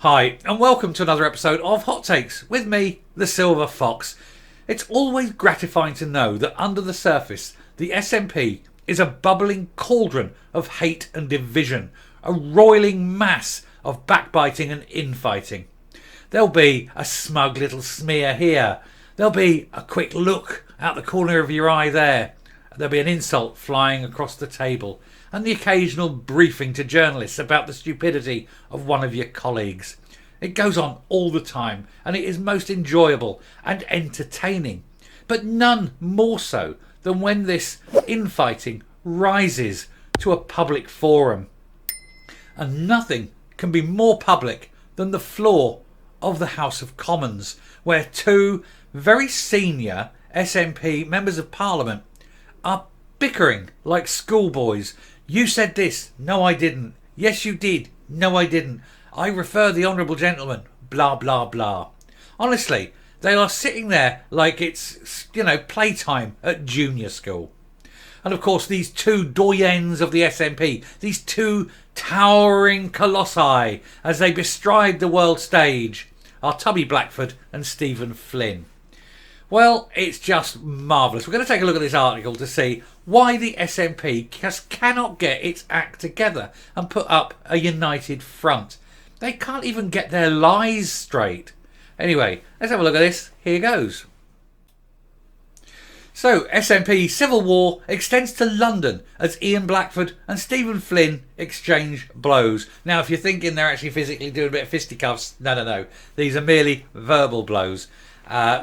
Hi, and welcome to another episode of Hot Takes with me, the Silver Fox. It's always gratifying to know that under the surface, the SNP is a bubbling cauldron of hate and division, a roiling mass of backbiting and infighting. There'll be a smug little smear here. There'll be a quick look out the corner of your eye there. There'll be an insult flying across the table, and the occasional briefing to journalists about the stupidity of one of your colleagues. It goes on all the time, and it is most enjoyable and entertaining, but none more so than when this infighting rises to a public forum. And nothing can be more public than the floor of the House of Commons, where two very senior SNP members of Parliament are bickering like schoolboys. You said this. No, I didn't. Yes, you did. No, I didn't. I refer the honourable gentleman. Blah, blah, blah. Honestly, they are sitting there like it's, playtime at junior school. And of course, these two doyens of the SNP, these two towering colossi as they bestride the world stage, are Tubby Blackford and Stephen Flynn. Well, it's just marvellous. We're going to take a look at this article to see why the SNP just cannot get its act together and put up a united front. They can't even get their lies straight. Anyway, let's have a look at this. Here goes. So, SNP Civil War extends to London as Ian Blackford and Stephen Flynn exchange blows. Now, if you're thinking they're actually physically doing a bit of fisticuffs, no. These are merely verbal blows.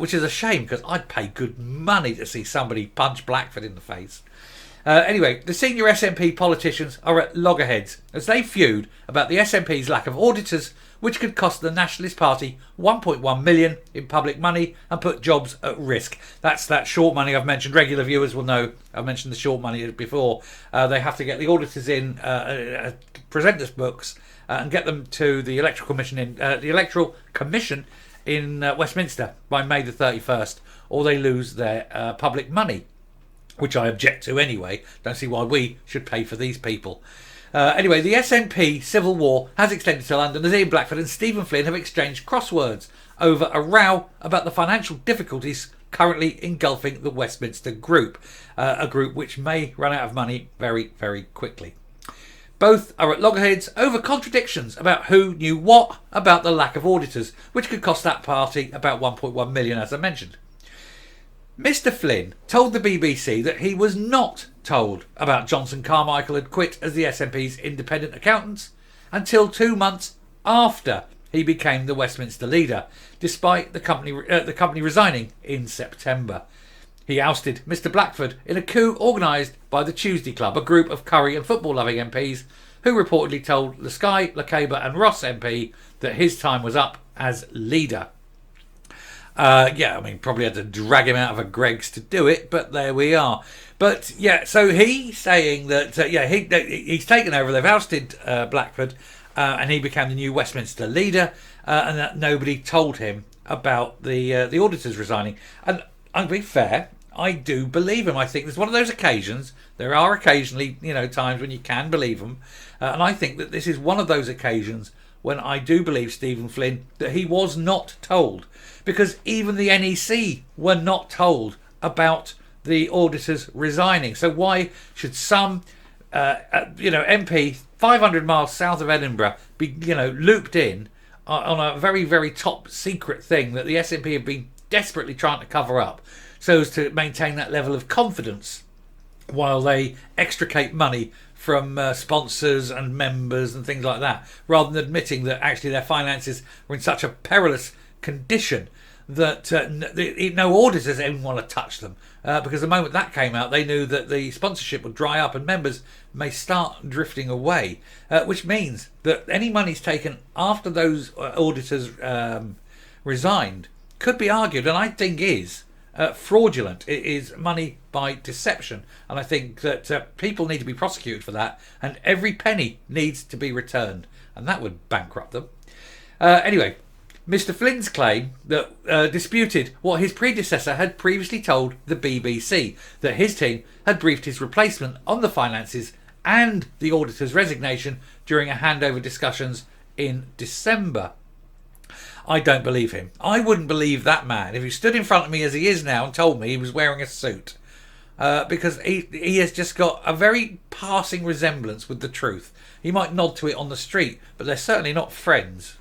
Which is a shame because I'd pay good money to see somebody punch Blackford in the face. Anyway, the senior SNP politicians are at loggerheads as they feud about the SNP's lack of auditors, which could cost the Nationalist Party 1.1 million in public money and put jobs at risk. That's that short money I've mentioned. Regular viewers will know I've mentioned the short money before. They have to get the auditors in, present us books, and get them to the Electoral Commission in Westminster by May the 31st, or they lose their public money, which I object to anyway. Don't see why we should pay for these people. Anyway, the SNP Civil War has extended to London as Ian Blackford and Stephen Flynn have exchanged crosswords over a row about the financial difficulties currently engulfing the Westminster Group, a group which may run out of money very, very quickly. Both are at loggerheads over contradictions about who knew what about the lack of auditors, which could cost that party about 1.1 million, as I mentioned. Mr. Flynn told the BBC that he was not told about Johnson Carmichael had quit as the SNP's independent accountants until 2 months after he became the Westminster leader, despite the company resigning in September. He ousted Mr. Blackford in a coup organised by the Tuesday Club, a group of curry and football-loving MPs who reportedly told Le Sky, LaCaber and Ross MP that his time was up as leader. Probably had to drag him out of a Greggs to do it, but there we are. But yeah, so he's saying that he's taken over. They've ousted Blackford, and he became the new Westminster leader, and that nobody told him about the auditors resigning. And to be fair, I do believe him. I think it's one of those occasions. There are occasionally, times when you can believe them, and I think that this is one of those occasions when I do believe Stephen Flynn that he was not told, because even the NEC were not told about the auditors resigning. So why should some MP 500 miles south of Edinburgh be looped in on a very, very top secret thing that the SNP have been desperately trying to cover up so as to maintain that level of confidence while they extricate money from sponsors and members and things like that, rather than admitting that actually their finances were in such a perilous condition that no auditors even want to touch them, because the moment that came out they knew that the sponsorship would dry up and members may start drifting away, which means that any monies taken after those auditors resigned could be argued, and I think is fraudulent. It is money by deception, and I think that people need to be prosecuted for that, and every penny needs to be returned, and that would bankrupt them. Anyway, Mr. Flynn's claim that disputed what his predecessor had previously told the BBC, that his team had briefed his replacement on the finances and the auditor's resignation during a handover discussions in December. I don't believe him. I wouldn't believe that man if he stood in front of me as he is now and told me he was wearing a suit. Because he has just got a very passing resemblance with the truth. He might nod to it on the street, but they're certainly not friends.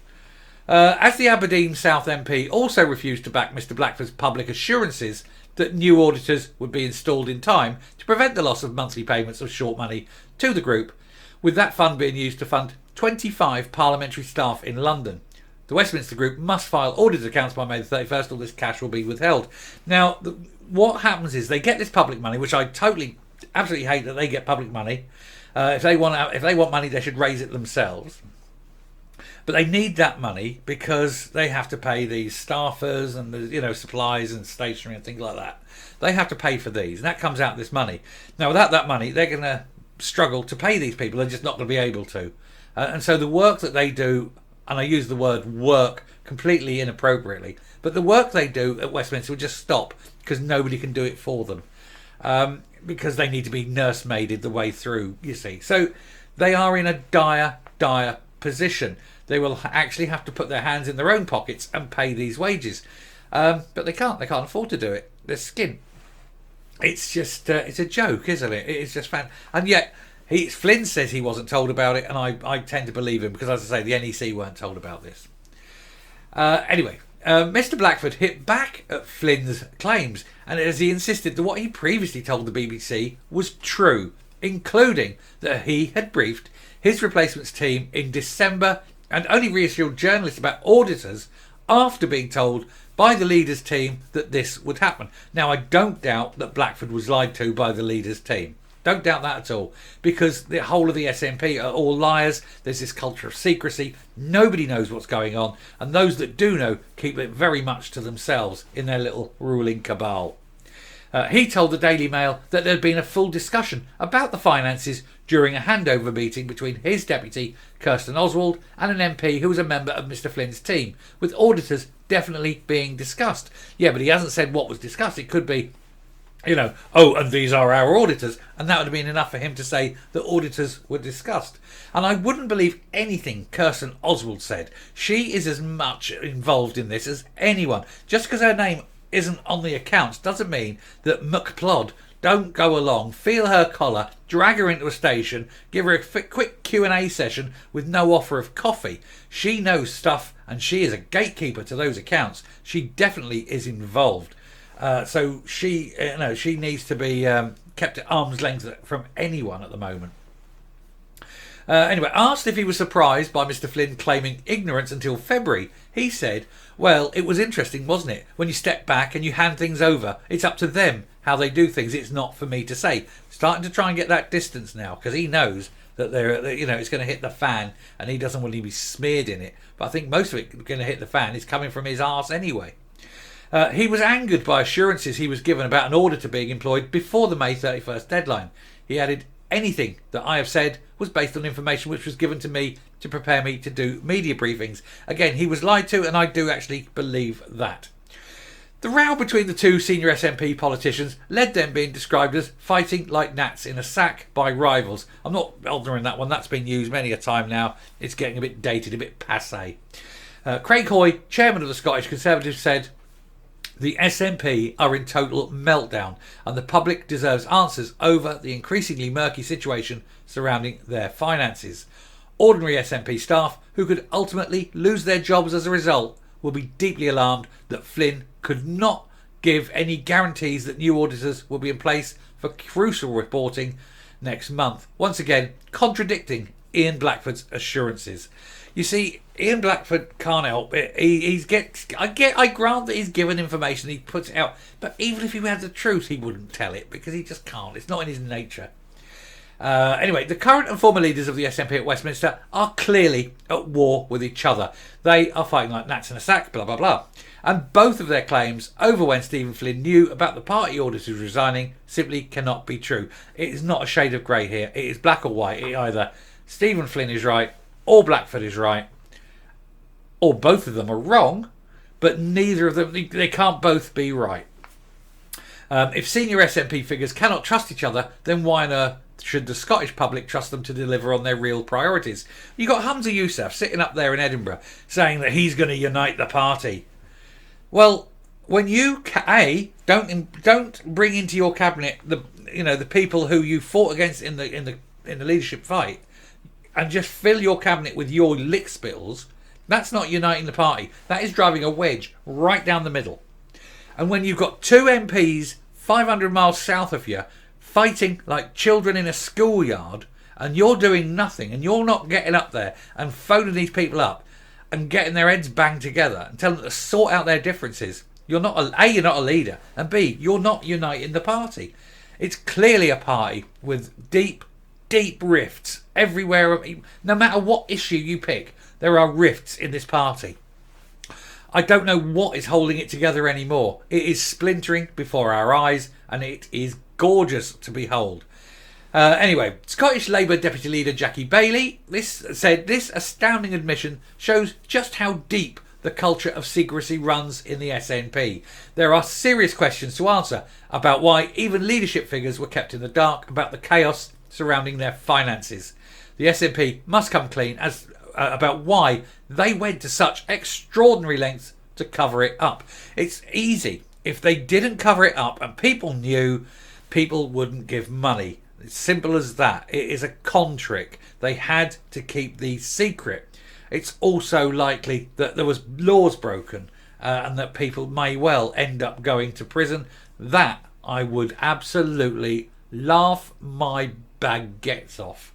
As the Aberdeen South MP also refused to back Mr Blackford's public assurances that new auditors would be installed in time to prevent the loss of monthly payments of short money to the group, with that fund being used to fund 25 parliamentary staff in London. The Westminster Group must file audited accounts by May the 31st, or this cash will be withheld. Now, what happens is they get this public money, which I absolutely hate that they get public money. If they want money, they should raise it themselves. But they need that money because they have to pay these staffers and the supplies and stationery and things like that. They have to pay for these, and that comes out of this money. Now, without that money, they're going to struggle to pay these people. They're just not going to be able to. And so the work that they do, and I use the word work completely inappropriately, but the work they do at Westminster will just stop because nobody can do it for them, because they need to be nursemaided the way through, you see. So they are in a dire position. They will actually have to put their hands in their own pockets and pay these wages, but they can't afford to do it. They're skint. It's just it's a joke, isn't it? It's just fan. And yet Flynn says he wasn't told about it, and I tend to believe him because, as I say, the NEC weren't told about this. Anyway, Mr Blackford hit back at Flynn's claims, and as he insisted that what he previously told the BBC was true, including that he had briefed his replacement's team in December and only reassured journalists about auditors after being told by the leader's team that this would happen. Now, I don't doubt that Blackford was lied to by the leader's team. Don't doubt that at all, because the whole of the SNP are all liars. There's this culture of secrecy. Nobody knows what's going on, and those that do know keep it very much to themselves in their little ruling cabal. He told the Daily Mail that there had been a full discussion about the finances during a handover meeting between his deputy, Kirsten Oswald, and an MP who was a member of Mr Flynn's team, with auditors definitely being discussed. Yeah, but he hasn't said what was discussed. It could be, and these are our auditors, and that would have been enough for him to say that auditors were discussed. And I wouldn't believe anything Kirsten Oswald said. She is as much involved in this as anyone. Just because her name isn't on the accounts doesn't mean that McPlod don't go along, feel her collar, drag her into a station, give her a quick Q&A session with no offer of coffee. She knows stuff, and she is a gatekeeper to those accounts. She definitely is involved. So she needs to be kept at arm's length from anyone at the moment. Anyway, asked if he was surprised by Mr Flynn claiming ignorance until February, he said, well, it was interesting, wasn't it? When you step back and you hand things over, it's up to them how they do things. It's not for me to say. Starting to try and get that distance now, because he knows that it's going to hit the fan, and he doesn't want to be smeared in it. But I think most of it going to hit the fan is coming from his arse anyway. He was angered by assurances he was given about an auditor being employed before the May 31st deadline. He added, anything that I have said was based on information which was given to me to prepare me to do media briefings. Again, he was lied to, and I do actually believe that. The row between the two senior SNP politicians led them being described as fighting like gnats in a sack by rivals. I'm not altering that one. That's been used many a time now. It's getting a bit dated, a bit passé. Craig Hoy, chairman of the Scottish Conservatives, said, the SNP are in total meltdown, and the public deserves answers over the increasingly murky situation surrounding their finances. Ordinary SNP staff, who could ultimately lose their jobs as a result, will be deeply alarmed that Flynn could not give any guarantees that new auditors will be in place for crucial reporting next month, once again contradicting Ian Blackford's assurances. You see, Ian Blackford can't help it. I grant that he's given information, he puts it out, but even if he had the truth, he wouldn't tell it because he just can't. It's not in his nature. Anyway, the current and former leaders of the SNP at Westminster are clearly at war with each other. They are fighting like gnats in a sack, blah, blah, blah. And both of their claims over when Stephen Flynn knew about the party auditors resigning simply cannot be true. It is not a shade of grey here. It is black or white. Either Stephen Flynn is right or Blackford is right, or both of them are wrong, but neither of them, they can't both be right. If senior SNP figures cannot trust each other, then why on earth should the Scottish public trust them to deliver on their real priorities? You got Humza Yousaf sitting up there in Edinburgh saying that he's going to unite the party. Well, when you don't bring into your cabinet the people who you fought against in the leadership fight, and just fill your cabinet with your lick spittles, that's not uniting the party. That is driving a wedge right down the middle. And when you've got two MPs 500 miles south of you fighting like children in a schoolyard, and you're doing nothing, and you're not getting up there and phoning these people up and getting their heads banged together and telling them to sort out their differences, you're not a leader, and B, you're not uniting the party. It's clearly a party with deep rifts everywhere. No matter what issue you pick, there are rifts in this party. I don't know what is holding it together anymore. It is splintering before our eyes, and it is gorgeous to behold. Anyway, Scottish Labour Deputy Leader Jackie Baillie said this astounding admission shows just how deep the culture of secrecy runs in the SNP. There are serious questions to answer about why even leadership figures were kept in the dark about the chaos surrounding their finances. The SNP must come clean about why they went to such extraordinary lengths to cover it up. It's easy. If they didn't cover it up and people knew, people wouldn't give money. It's simple as that. It is a con trick. They had to keep these secret. It's also likely that there was laws broken and that people may well end up going to prison. That I would absolutely laugh my baguettes off.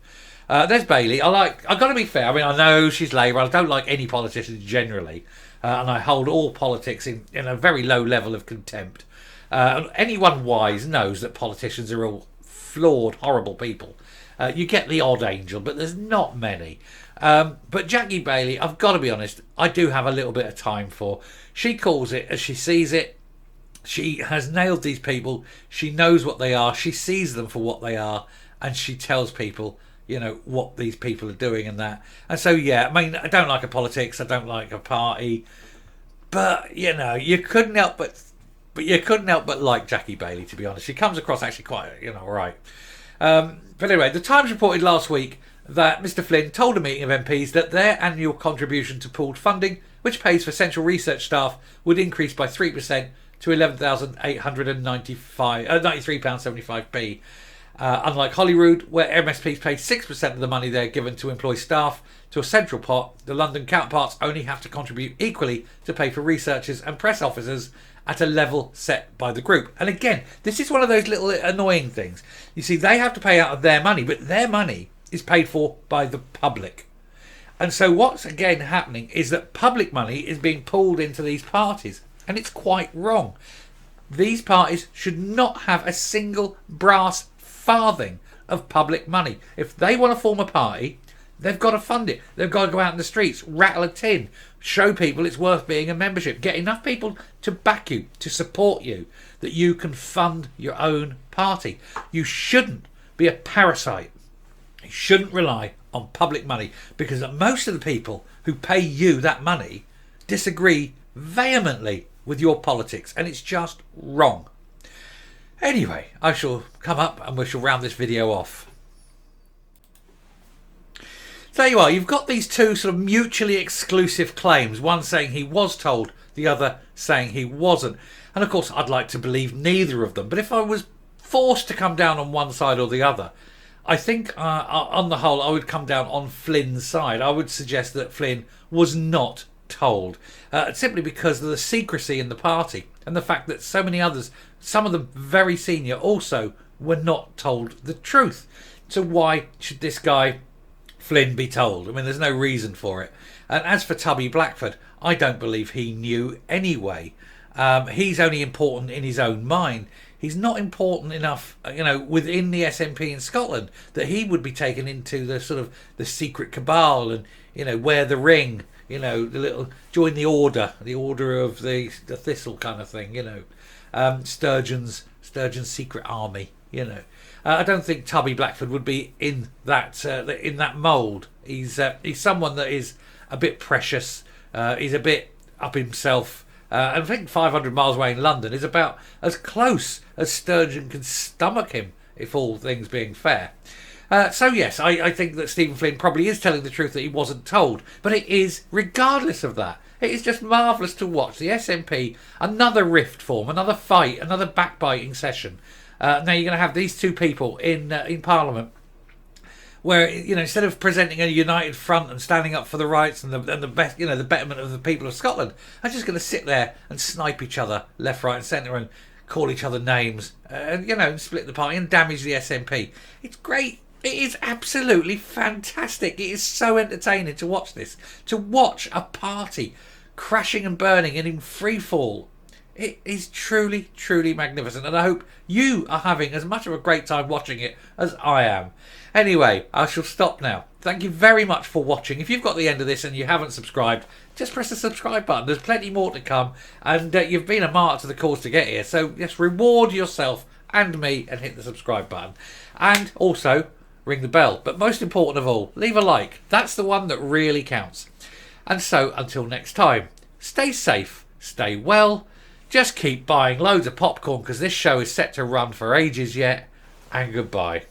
There's Baillie. I've got to be fair. I mean, I know she's Labour. I don't like any politicians generally. And I hold all politics in a very low level of contempt. Anyone wise knows that politicians are all flawed, horrible people. You get the odd angel, but there's not many. But Jackie Baillie, I've got to be honest, I do have a little bit of time for. She calls it as she sees it. She has nailed these people. She knows what they are. She sees them for what they are. And she tells people, what these people are doing and that. And so, yeah, I mean, I don't like her politics. I don't like her party. But, you couldn't help but like Jackie Baillie, to be honest. She comes across actually quite, all right. But anyway, the Times reported last week that Mr Flynn told a meeting of MPs that their annual contribution to pooled funding, which pays for central research staff, would increase by 3% to £11,893.75p. Unlike Holyrood, where MSPs pay 6% of the money they're given to employ staff to a central pot, the London counterparts only have to contribute equally to pay for researchers and press officers at a level set by the group. And again, this is one of those little annoying things. You see, they have to pay out of their money, but their money is paid for by the public. And so what's again happening is that public money is being pulled into these parties, and it's quite wrong. These parties should not have a single brass farthing of public money. If they want to form a party, they've got to fund it. They've got to go out in the streets, rattle a tin, show people it's worth being a membership, get enough people to back you, to support you, that you can fund your own party. You shouldn't be a parasite. You shouldn't rely on public money, because most of the people who pay you that money disagree vehemently with your politics, and it's just wrong. Anyway, I shall come up and we shall round this video off. So there you are. You've got these two sort of mutually exclusive claims. One saying he was told, the other saying he wasn't. And of course, I'd like to believe neither of them. But if I was forced to come down on one side or the other, I think on the whole, I would come down on Flynn's side. I would suggest that Flynn was not told, simply because of the secrecy in the party and the fact that so many others, some of them very senior, also were not told the truth. So why should this guy Flynn be told? I mean, there's no reason for it. And as for Tubby Blackford, I don't believe he knew anyway. He's only important in his own mind. He's not important enough, within the SNP in Scotland, that he would be taken into the sort of the secret cabal and, wear the ring, the little join the order of the thistle kind of thing, Sturgeon's secret army, I don't think Tubby Blackford would be in that mould. He's someone that is a bit precious. He's a bit up himself. And I think 500 miles away in London is about as close as Sturgeon can stomach him if all things being fair. So yes, I think that Stephen Flynn probably is telling the truth that he wasn't told. But it is, regardless of that, it is just marvellous to watch the SNP, another rift form, another fight, another backbiting session. Now you're going to have these two people in Parliament, where, you know, instead of presenting a united front and standing up for the rights and the best, you know, the betterment of the people of Scotland, are just going to sit there and snipe each other left, right, and centre and call each other names, and, you know, and split the party and damage the SNP. It's great. It is absolutely fantastic. It is so entertaining to watch this. To watch a party crashing and burning and in free fall. It is truly, truly magnificent. And I hope you are having as much of a great time watching it as I am. Anyway, I shall stop now. Thank you very much for watching. If you've got the end of this and you haven't subscribed, just press the subscribe button. There's plenty more to come. And you've been a martyr to the cause to get here. So just reward yourself and me and hit the subscribe button. And also ring the bell. But most important of all, leave a like. That's the one that really counts. And so, until next time, stay safe, stay well, just keep buying loads of popcorn because this show is set to run for ages yet, and goodbye.